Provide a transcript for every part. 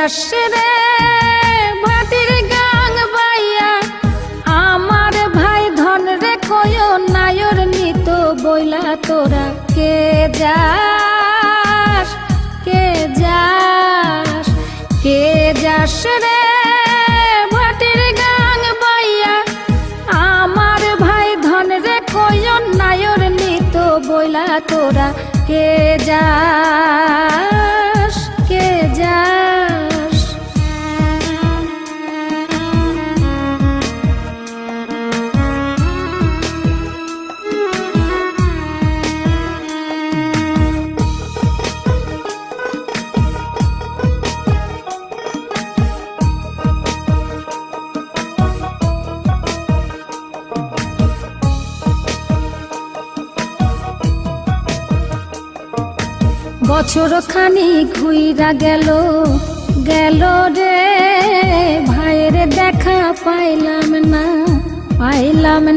যাস রে ভাটির গাং বাইয়া আমার ভাই ধন রে কয় নায়র নিত বইলা তোরা কে যাস কে যাস কে যাস রে ভাটির গাং বাইয়া আমার ভাই ধন রে কয় নায়র নিত বইলা তোরা কে যাস কে যাস বছর খানি ঘুইরা গেল গেল রে ভাইয়ের দেখা পাইলাম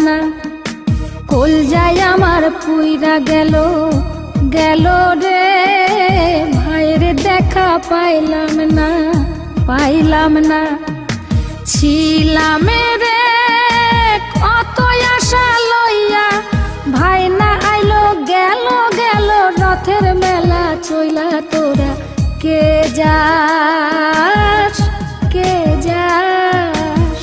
না কল যায় আমার পুইরা গেল গেল রে ভাইয়ের দেখা পাইলাম না ছিলাম রে কত আশা লইয়া ভাই না আইলো গেল গেল রথের মেলা চইলা তোরা কে যাস কে যাস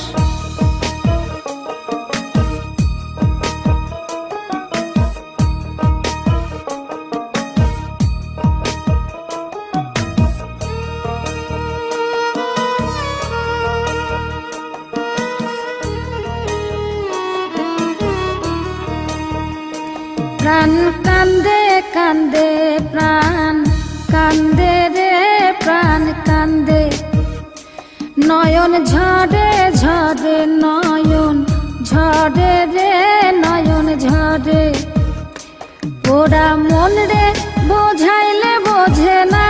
প্রাণ কান্দে কান্দে প্রাণ কান্দে রে প্রাণ কান্দে নয়ন ঝরে ঝরে নয়ন ঝরে রে নয়ন ঝরে ওরা মন রে বোঝাইলে বোঝে না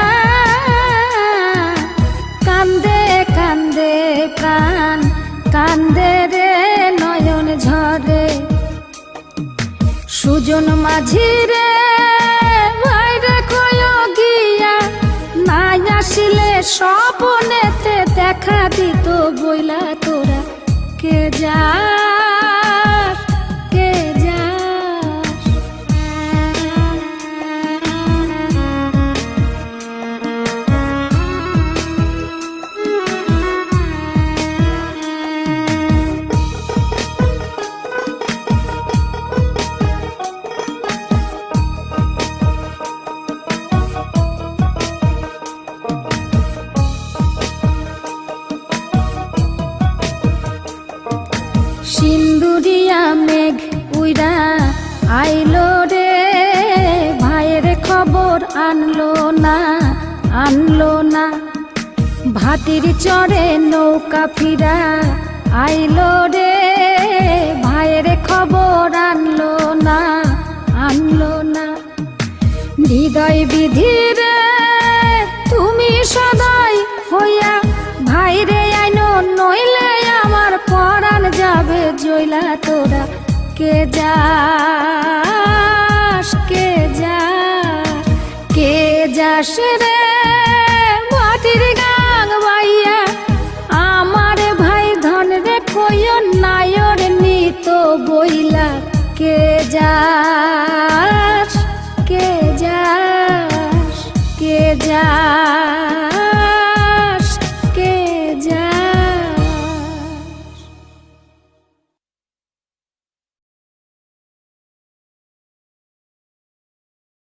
কান্দে কান্দে প্রাণ কান্দে রে নয়ন ঝরে সুজন মাঝি রে ভাইরে কয় গিয়া নাই আসিলে স্বপনেতে দেখা দিত বইলা তোরা কে যাস কে যাস সিন্দুরিয়া মেঘ উইরা আইলো রে ভাইয়ের খবর আনলো না ভাটির চড়ে নৌকা ফিরা আইলো রে ভাইয়ের খবর আনলো না হৃদয় বিধি রে তুমি সদাই হইয়া ভাইরে আইনো নইলে আমার পরাণ যাবে জইলা তোরা কে যাস কে যাস কে যাস রে ভাটির গাং বাইয়া আমার ভাই ধন রে কয় নায়র নিত বইলা কে যাস কে যাস কে যাস